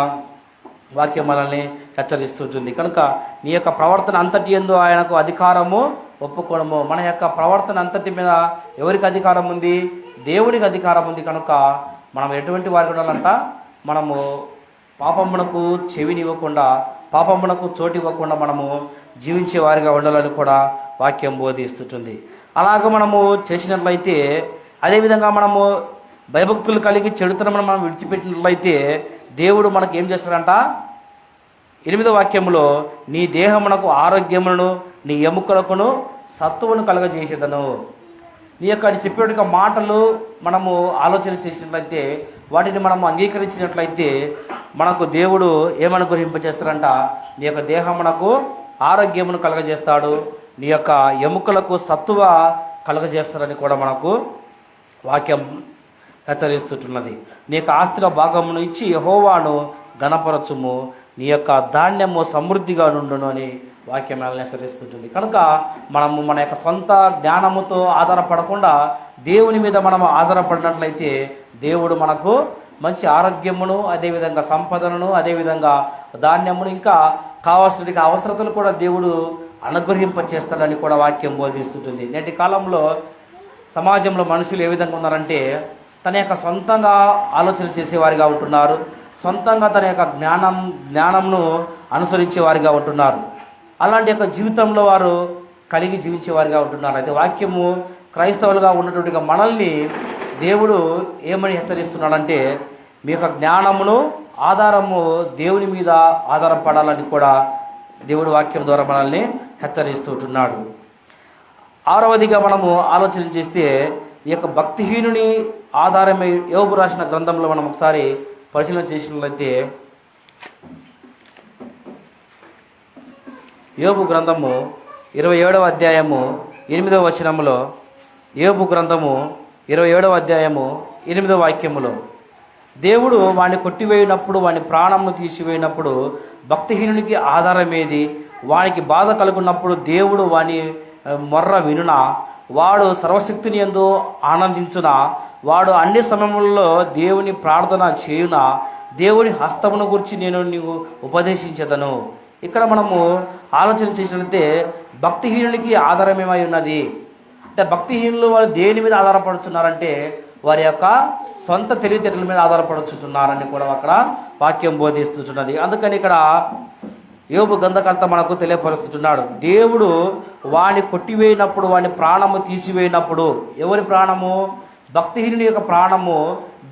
వాక్యం మనల్ని హెచ్చరిస్తుంది. కనుక నీ యొక్క ప్రవర్తన అంతటి యందు ఆయనకు అధికారము ఒప్పుకోవడము. మన యొక్క ప్రవర్తన అంతటి మీద ఎవరికి అధికారం ఉంది? దేవునికి అధికారం ఉంది. కనుక మనం ఎటువంటి వారికి ఉండాలంట, మనము పాపమునకు చెవినివ్వకుండా, పాపమునకు చోటు ఇవ్వకుండా మనము జీవించే వారిగా ఉండాలని కూడా వాక్యం బోధిస్తుంది. అలాగ మనము చేసినట్లయితే, అదేవిధంగా మనము భయభక్తులు కలిగి చెడుతనమును మనం విడిచిపెట్టినట్లయితే దేవుడు మనకు ఏం చేస్తాడంట? 8వ వాక్యములో, నీ దేహమునకు ఆరోగ్యములను నీ ఎముకలకును సత్తువును కలగజేసేదను. నీ యొక్క చెప్పేట మాటలు మనము ఆలోచన చేసినట్లయితే, వాటిని మనము అంగీకరించినట్లయితే మనకు దేవుడు ఏమనుగ్రహింపచేస్తాడంట? నీ యొక్క దేహమునకు ఆరోగ్యమును కలగజేస్తాడు, నీ యొక్క ఎముకలకు సత్తువ కలగజేస్తాడని కూడా మనకు వాక్యం హెచ్చరిస్తున్నది. నీ యొక్క ఆస్తిలో భాగమును ఇచ్చి యెహోవాను ఘనపరచుము, నీ యొక్క ధాన్యము సమృద్ధిగా నుండును అని వాక్యం హెచ్చరిస్తుంటుంది. కనుక మనము మన యొక్క సొంత జ్ఞానముతో ఆధారపడకుండా దేవుని మీద మనము ఆధారపడినట్లయితే దేవుడు మనకు మంచి ఆరోగ్యమును, అదేవిధంగా సంపదను, అదేవిధంగా ధాన్యమును, ఇంకా కావాల్సిన అవసరతలు కూడా దేవుడు అనుగ్రహింపచేస్తాడని కూడా వాక్యం బోధిస్తుంటుంది. నేటి కాలంలో సమాజంలో మనుషులు ఏ విధంగా ఉన్నారంటే, తన యొక్క సొంతంగా ఆలోచన చేసేవారిగా ఉంటున్నారు, సొంతంగా తన యొక్క జ్ఞానంను అనుసరించే వారిగా ఉంటున్నారు. అలాంటి యొక్క జీవితంలో వారు కలిగి జీవించేవారిగా ఉంటున్నారు. అయితే వాక్యము క్రైస్తవులుగా ఉన్నటువంటి మనల్ని దేవుడు ఏమని హెచ్చరిస్తున్నాడంటే, మీ యొక్క జ్ఞానమును ఆధారము దేవుని మీద ఆధారపడాలని కూడా దేవుడు వాక్యం ద్వారా మనల్ని హెచ్చరిస్తుంటున్నాడు. 6వదిగా మనము ఆలోచన చేస్తే, ఈ యొక్క భక్తిహీనుని ఆధారమై యోబు రాసిన గ్రంథంలో మనం ఒకసారి పరిశీలన చేసినట్లయితే, యోబు గ్రంథము 27వ అధ్యాయము 8వ వచనములో, యోబు గ్రంథము 27వ అధ్యాయము 8వ వాక్యములో, దేవుడు వాడిని కొట్టివేయినప్పుడు, వాని ప్రాణంను తీసివేయినప్పుడు భక్తిహీనునికి ఆధారమేది? వానికి బాధ కలుగున్నప్పుడు దేవుడు వాని మొర్ర వినునా? వాడు సర్వశక్తిని యందు ఆనందించునా? వాడు అన్ని సమయములలో దేవుని ప్రార్థన చేయునా? దేవుని హస్తమును గురించి నేను నీవు ఉపదేశించదను. ఇక్కడ మనము ఆలోచన చేసినట్లయితే భక్తిహీనునికి ఆధారం ఏమై ఉన్నది అంటే భక్తిహీనులు వాళ్ళు దేని మీద ఆధారపడుతున్నారంటే వారి యొక్క సొంత తెలివితేటల మీద ఆధారపడుతున్నారని కూడా అక్కడ వాక్యం బోధిస్తున్నది. అందుకని ఇక్కడ యోబు గ్రంథకర్త మనకు తెలియపరుస్తున్నాడు, దేవుడు వాడిని కొట్టివేయినప్పుడు, వాడిని ప్రాణము తీసివేయినప్పుడు, ఎవరి ప్రాణము? భక్తిహీనుని యొక్క ప్రాణము,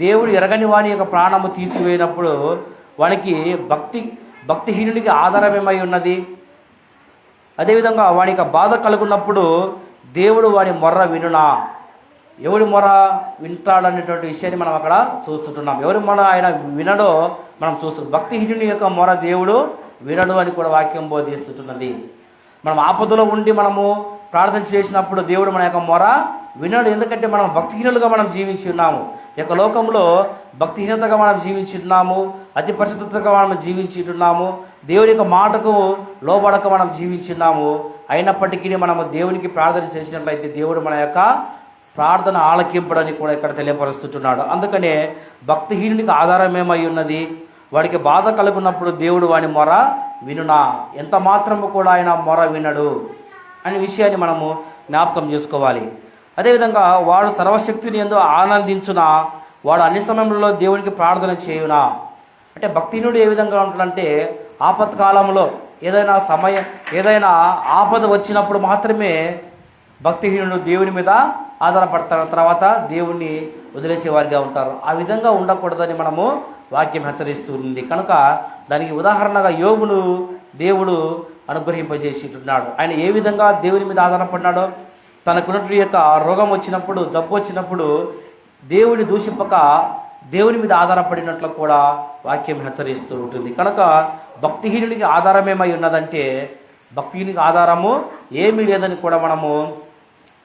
దేవుడు ఎరగని వాని యొక్క ప్రాణము తీసివేయినప్పుడు వానికి భక్తిహీనునికి ఆధారం ఏమై ఉన్నది? అదేవిధంగా వానికి బాధ కలుగున్నప్పుడు దేవుడు వాడి మొర్ర వినునా? ఎవడి మొర వింటాడనేటువంటి విషయాన్ని మనం అక్కడ చూస్తుంటున్నాం. ఎవరి మొర ఆయన వినడో మనం చూస్తున్నాం. భక్తిహీనుని యొక్క మొర దేవుడు వినడు అని కూడా వాక్యం బోధిస్తున్నది. మనం ఆపదలో ఉండి మనము ప్రార్థన చేసినప్పుడు దేవుడు మన యొక్క మొర వినడు. ఎందుకంటే మనం భక్తిహీనులుగా మనం జీవించి ఉన్నాము. ఈ యొక్క లోకంలో భక్తిహీనతగా మనం జీవించి ఉన్నాము, అతి పరిశుద్ధతగా మనం జీవించి ఉన్నాము, దేవుని యొక్క మాటకు లోబడక మనం జీవించి ఉన్నాము. అయినప్పటికీ మనము దేవునికి ప్రార్థన చేసినట్లయితే దేవుడు మన యొక్క ప్రార్థన ఆలకింపడని కూడా ఇక్కడ తెలియపరుస్తున్నాడు. అందుకనే భక్తిహీనునికి ఆధారం ఏమై ఉన్నది? వాడికి బాధ కలుగున్నప్పుడు దేవుడు వాని మొర వినునా? ఎంత మాత్రము కూడా ఆయన మొర వినడు అనే విషయాన్ని మనము జ్ఞాపకం చేసుకోవాలి. అదేవిధంగా వాడు సర్వశక్తిని యందు ఆనందించునా? వాడు అన్ని సమయంలో దేవునికి ప్రార్థన చేయునా? అంటే భక్తిహీనుడు ఏ విధంగా ఉంటాడంటే ఆపత్కాలంలో ఏదైనా ఆపద వచ్చినప్పుడు మాత్రమే భక్తిహీనుడు దేవుని మీద ఆధారపడతారు, తర్వాత దేవుణ్ణి వదిలేసే వారిగా ఉంటారు. ఆ విధంగా ఉండకూడదని మనము వాక్యం హెచ్చరిస్తుంది. కనుక దానికి ఉదాహరణగా యోబును దేవుడు అనుగ్రహింపజేసిస్తున్నాడు. ఆయన ఏ విధంగా దేవుని మీద ఆధారపడినాడో, తనకున్నటువంటి యొక్క రోగం వచ్చినప్పుడు, జబ్బు వచ్చినప్పుడు దేవుని దూషింపక దేవుని మీద ఆధారపడినట్లు కూడా వాక్యం హెచ్చరిస్తూ ఉంటుంది. కనుక భక్తిహీనునికి ఆధారమేమై ఉన్నదంటే భక్తిహీనునికి ఆధారము ఏమీ లేదని కూడా మనము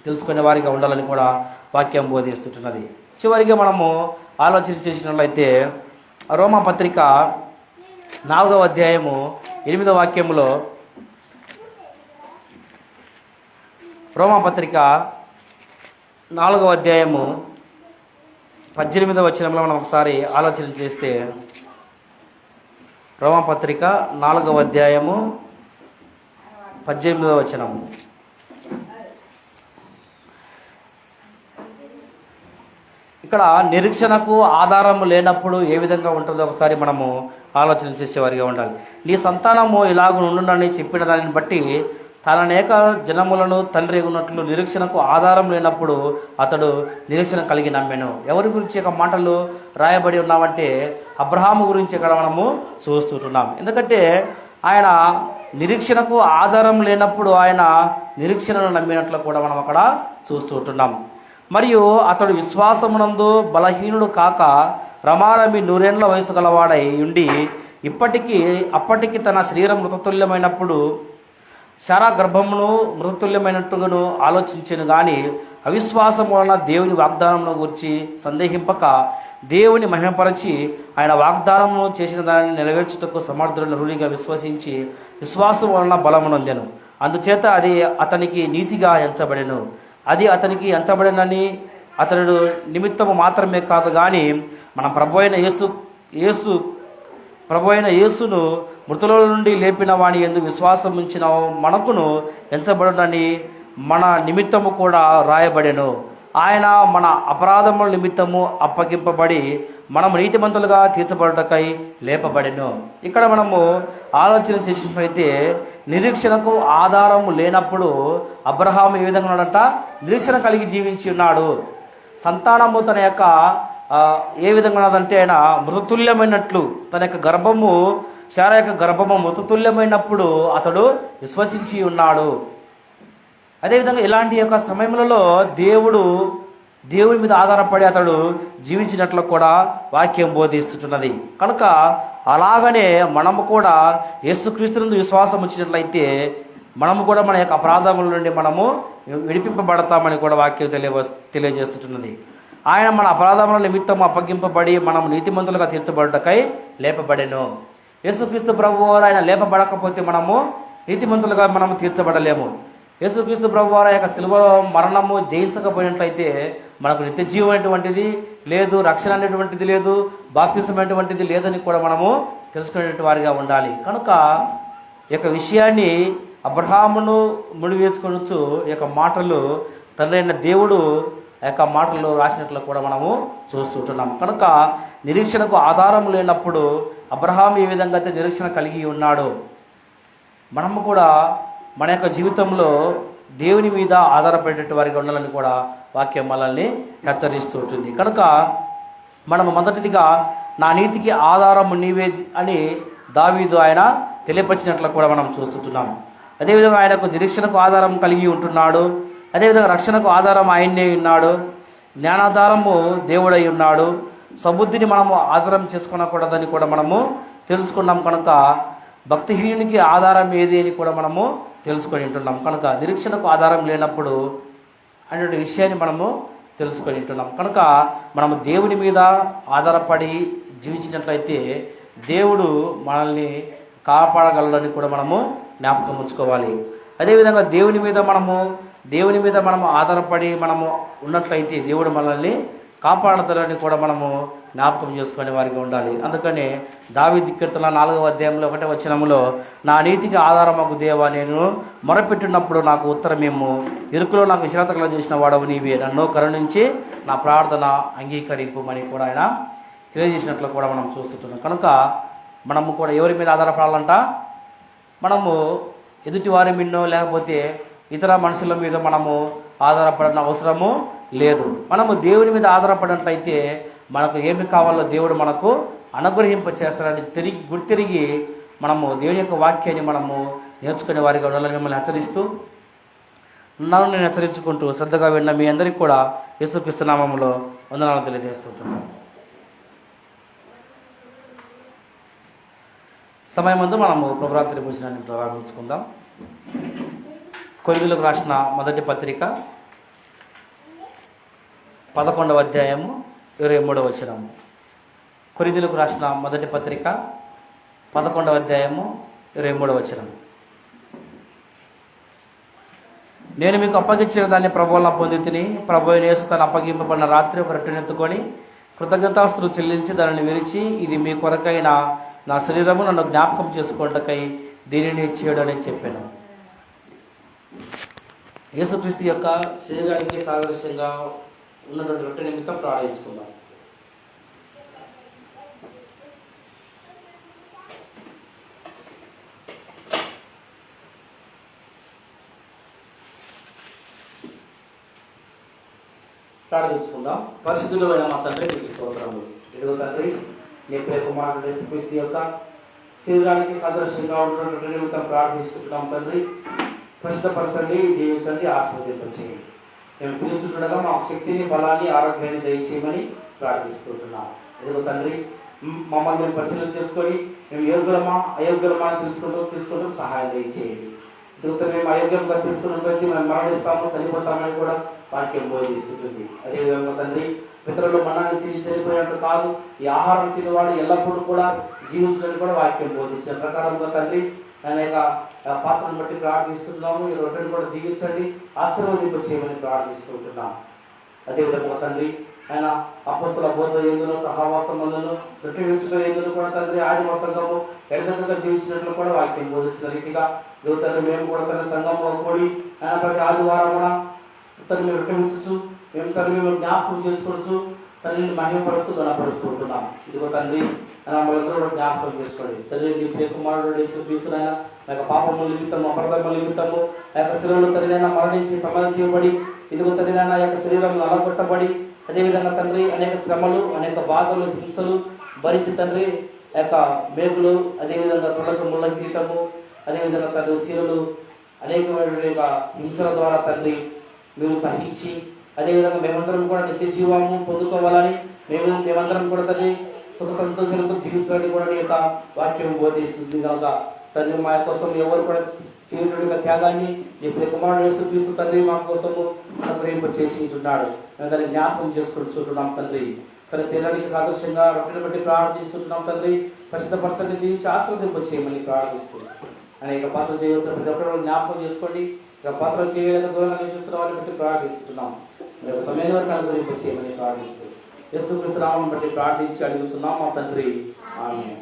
తెలుసుకునే వారిగా ఉండాలని కూడా వాక్యం బోధిస్తున్నది. చివరిగా మనము ఆలోచన చేసినట్లయితే రోమాపత్రిక 4వ అధ్యాయము 8వ వాక్యములో, రోమాపత్రిక 4వ అధ్యాయము 18వ వచనంలో మనం ఒకసారి ఆలోచన చేస్తే, రోమాపత్రిక 4వ అధ్యాయము 18వ వచనము, ఇక్కడ నిరీక్షణకు ఆధారం లేనప్పుడు ఏ విధంగా ఉంటుందో ఒకసారి మనము ఆలోచన చేసేవారిగా ఉండాలి. నీ సంతానము ఇలాగ ఉండునని చెప్పిన దానిని బట్టి తననేక జనములను తండ్రి ఉన్నట్లు నిరీక్షణకు ఆధారం లేనప్పుడు అతడు నిరీక్షణ కలిగి నమ్మెను. ఎవరి గురించి యొక్క మాటలు రాయబడి ఉన్నామంటే అబ్రహాము గురించి ఇక్కడ మనము చూస్తుంటున్నాం. ఎందుకంటే ఆయన నిరీక్షణకు ఆధారం లేనప్పుడు ఆయన నిరీక్షణను నమ్మినట్లు కూడా మనం అక్కడ చూస్తుంటున్నాం. మరియు అతడు విశ్వాసమునందు బలహీనుడు కాక రమారమి 100 ఏళ్ల వయసు గలవాడై ఉండి అప్పటికి తన శరీరం మృతతుల్యమైనప్పుడు శారా గర్భమును మృతతుల్యమైనట్టుగాను ఆలోచించెను గాని అవిశ్వాసం వలన దేవుని వాగ్దానమును గురించి సందేహింపక దేవుని మహిమపరచి ఆయన వాగ్దానము చేసిన దానిని నెరవేర్చుటకు సమర్థుడైన రుణిగా విశ్వసించి విశ్వాసం వలన బలమునొందెను. అందుచేత అది అతనికి నీతిగా ఎంచబడెను. అది అతనికి ఎంచబడినని అతడు నిమిత్తము మాత్రమే కాదు కానీ మన ప్రభు అయిన యేసును మృతుల నుండి లేపిన వాని యందు విశ్వాసం ఉంచిన మనకును ఎంచబడునని మన నిమిత్తము కూడా రాయబడెను. ఆయన మన అపరాధముల నిమిత్తము అప్పగింపబడి మనము నీతిమంతులుగా తీర్చబడుటకై లేపబడెను. ఇక్కడ మనము ఆలోచన చేసినట్లయితే నిరీక్షణకు ఆధారం లేనప్పుడు అబ్రహాము ఏ విధంగా ఉన్నాడంట? నిరీక్షణ కలిగి జీవించి ఉన్నాడు. సంతానము తన యొక్క ఏ విధంగా ఉన్నదంటే ఆయన మృతతుల్యమైనట్లు, తన యొక్క గర్భము శారా యొక్క గర్భము మృతతుల్యమైనప్పుడు అతడు విశ్వసించి ఉన్నాడు. అదేవిధంగా ఇలాంటి యొక్క సమయంలో దేవుని మీద ఆధారపడి అతడు జీవించినట్లు కూడా వాక్యం బోధిస్తున్నది. కనుక అలాగనే మనము కూడా యేసుక్రీస్తునందు విశ్వాసం వచ్చినట్లయితే మనము కూడా మన యొక్క అపరాధముల నుండి మనము విడిపింపబడతామని కూడా వాక్యం తెలియజేస్తున్నది. ఆయన మన అపరాధముల నిమిత్తం అప్పగింపబడి మనం నీతిమంతులుగా తీర్చబడుటకై లేపబడెను. యేసుక్రీస్తు ప్రభువు ఆయన లేపబడకపోతే మనము నీతిమంతులుగా మనము తీర్చబడలేము. యేసుక్రీస్తు ప్రభువారి యొక్క శిలువ మరణము జయించకపోయినట్లయితే మనకు నిత్య జీవం అనేటువంటిది లేదు, రక్షణ అనేటువంటిది లేదు, బాప్తిసం అనేటువంటిది లేదని కూడా మనము తెలుసుకునేటువంటి వారిగా ఉండాలి. కనుక ఈ యొక్క విషయాన్ని అబ్రహామును ముడివేసుకొనొచ్చు ఈ యొక్క మాటలు తండ్రి అయిన దేవుడు ఆ యొక్క మాటలు రాసినట్లు కూడా మనము చూస్తుంటున్నాం. కనుక నిరీక్షణకు ఆధారం లేనప్పుడు అబ్రహాం ఏ విధంగా అయితే నిరీక్షణ కలిగి ఉన్నాడో మనము కూడా మన యొక్క జీవితంలో దేవుని మీద ఆధారపడేట వారికి ఉండాలని కూడా వాక్యం మనల్ని హెచ్చరిస్తూ ఉంటుంది. కనుక మనము మొదటిదిగా నా నీతికి ఆధారము నీవే అని దావీదు ఆయన తెలియపరిచినట్లు కూడా మనం చూస్తుంటున్నాం. అదేవిధంగా ఆయనకు నిరీక్షణకు ఆధారం కలిగి ఉంటున్నాడు. అదేవిధంగా రక్షణకు ఆధారం ఆయన్నే ఉన్నాడు. జ్ఞానాధారము దేవుడై ఉన్నాడు. సబుద్ధిని మనము ఆధారం చేసుకునకూడదని కూడా మనము తెలుసుకున్నాం. కనుక భక్తిహీనునికి ఆధారం ఏది అని కూడా మనము తెలుసుకొని ఉంటున్నాం. కనుక నిరీక్షణకు ఆధారం లేనప్పుడు అనే విషయాన్ని మనము తెలుసుకొని ఉంటున్నాం. కనుక మనము దేవుని మీద ఆధారపడి జీవించినట్లయితే దేవుడు మనల్ని కాపాడగలడని కూడా మనము జ్ఞాపకం ఉంచుకోవాలి. అదేవిధంగా దేవుని మీద మనము ఆధారపడి మనము ఉన్నట్లయితే దేవుడు మనల్ని కాపాడతారని కూడా మనము జ్ఞాపకం చేసుకునే వారికి ఉండాలి. అందుకనే దావీదు కీర్తన 4వ అధ్యాయంలో 1వ వచనములో నా నీతికి ఆధారమగు దేవా, నేను మొరపెట్టినప్పుడు నాకు ఉత్తరమేమో, ఇరుకులో నాకు విశ్రాంత కలుగజేసిన వాడవు నీవే, నన్ను కరుణించి నా ప్రార్థన అంగీకరింపుమని కూడా ఆయన తెలియజేసినట్లు కూడా మనం చూస్తుంటున్నాం. కనుక మనము కూడా ఎవరి మీద ఆధారపడాలంట? మనము ఎదుటి వారి మీదనో లేకపోతే ఇతర మనుషుల మీద మనము ఆధారపడిన అవసరము లేదు. మనము దేవుని మీద ఆధారపడినట్లయితే మనకు ఏమి కావాలో దేవుడు మనకు అనుగ్రహింప చేస్తాడని గుర్తిరిగి మనము దేవుని యొక్క వాక్యాన్ని మనము నేర్చుకునే వారిగా ఉండాలని మిమ్మల్ని హెచ్చరిస్తూ నన్ను నేను హెచ్చరించుకుంటూ శ్రద్ధగా విన్న మీ అందరికీ కూడా యేసుక్రీస్తు నామములో వందనాలు తెలియజేస్తుంటున్నాను. సమయమందు మనము ప్రభురాత్రి భోజనాన్ని ప్రారంభించుకుందాం. కొరింథీయులకు రాసిన మొదటి పత్రిక 11వ అధ్యాయము 23వ వచనము. కొరింథీయులకు రాసిన మొదటి పత్రిక 11వ అధ్యాయము 23వ వచనము. నేను మీకు అప్పగించిన దాన్ని ప్రభువులా పొంది తిని, ప్రభువైన యేసు తను అప్పగింపబడిన రాత్రి ఒక రొట్టెనెత్తుకొని కృతజ్ఞతాస్తుతులు చెల్లించి దానిని విరిచి, ఇది మీ కొరకైన నా శరీరము, నన్ను జ్ఞాపకం చేసుకోవటకై దీనిని చేయడని చెప్పాను. యేసుక్రీస్తు యొక్క శరీరానికి సాదృశ్యంగా ఉన్నటువంటి రొట్టె నిమిత్తం ప్రార్థించుకుందాం. ప్రార్థించుకుందాం. పరిశుద్ధులైన మా తండ్రి, మీకు స్తోత్రములు. ఇదిగో తండ్రి, నీ ప్రియ కుమారుడు యేసుక్రీస్తు యొక్క శరీరానికి సాదృశ్యంగా ఉన్నటువంటి నిమిత్తం ప్రార్థిస్తున్నాం. తండ్రి, ప్రసిద్ధపరచండి, జీవించండి, ఆశీర్వదింపచేయండి. మేము తెలుసుకుండగా మా శక్తిని, బలాన్ని, ఆరోగ్యాన్ని దయచేయమని ప్రార్థిస్తున్నాం. ఇదిగో తండ్రి, మమ్మల్ని మేము పరిశీలన చేసుకొని మేము యోగ్యులమా అయోగ్యులమా అని తీసుకుంటూ సహాయం దయచేయండి. ఇదిగో మేము అయోగ్యంగా తీసుకున్నట్లయితే మేము మరణిస్తాము, చనిపోతామని కూడా వాక్యం బోధిస్తుంటుంది. అదేవిధంగా తండ్రి, పితరులు మనాన్ని తిని చనిపోయినట్టు కాదు, ఈ ఆహారం తినేవాడు ఎల్లప్పుడూ కూడా జీవించడానికి కూడా వాక్యం బోధించిన ప్రకారంగా తండ్రి అనేక పాత్రను బట్టి ప్రార్థిస్తున్నాము. ఈ రొట్టెను కూడా దీవించండి, ఆశీర్వదింప చేయమని ప్రార్థిస్తుంటున్నాం. అదేవిధంగా తండ్రి, ఆయన అపొస్తలుల బోధ ఎందులో, సహవాసం అందులో, రొట్టె వించడం ఎందులో కూడా తండ్రి ఆదిమ సంఘము ఎడదగ్గగా జీవించినట్లు కూడా వాక్యం బోధించిన రీతిగా తండ్రి మేము కూడా తన సంఘంలో కూడి ఆయన ప్రతి ఆదివారం తను మేము రొట్టె వించు, మేము తను మేము జ్ఞాపకం చేసుకోవచ్చు, తల్లిని మహిమపరుస్తూ గణపరుస్తూ ఉంటున్నాం. ఇదిగో తండ్రి, మనందరూ కూడా జ్ఞాపకం చేసుకోండి. తండ్రి, నీ ప్రియ కుమారుడు యేసుక్రీస్తునైనా ఆ యొక్క పాపముల నిమిత్తము, అపరాధముల నిమిత్తము ఆ యొక్క శరీరంలో తండ్రినైనా మరణించి సమాధి చేయబడి, ఇదిగో తండ్రినైనా ఆ యొక్క శరీరం నలగొట్టబడి, అదేవిధంగా తండ్రి అనేక శ్రమలు, అనేక బాధలు, హింసలు భరించి తండ్రి ఆ యొక్క మేకులు, అదేవిధంగా తొలకు ముళ్ళ గీతము, అదేవిధంగా తండ్రి శీలలు, అనేకమైన హింసల ద్వారా తండ్రి మీరు సహించి, అదేవిధంగా మేమందరం కూడా నిత్య జీవము పొందుకోవాలని, మేమందరం కూడా తండ్రి సుఖ సంతోషాలతో జీవించాలని కూడా నీ యొక్క వాక్యం బోధిస్తుంది. కనుక తండ్రి మా కోసం ఎవరు కూడా చేయటువంటి త్యాగాన్ని నీ ప్రియ కుమారుడు యేసుక్రీస్తు తండ్రి మా కోసము అనుగ్రహింప చేసి ఉంటున్నాడు. మేము దాన్ని జ్ఞాపకం చేసుకుని చూస్తున్నాం తండ్రి. తన శరీరానికి సాదృశ్యంగా రొట్టెను బట్టి ప్రార్థిస్తుంటున్నాం తండ్రి. ప్రసిద్ధపరచని దీనికి ఆశీర్వదింప చేయమని ప్రార్థిస్తూ అనేక పాత్రలు చేయవలసిన ప్రతి ఒక్కరు జ్ఞాపకం చేసుకోండి. ఇక పాత్రలు చేయలేక దూరంగా చూస్తున్న వారిని బట్టి ప్రార్థిస్తున్నాం. రేపు సమయం వరకు అనుగ్రహింప చేయమని ప్రార్థిస్తూ యేసుక్రీస్తు నామమును బట్టి ప్రార్థించి అడుగుతున్నాం మా తండ్రి. ఆమేన్.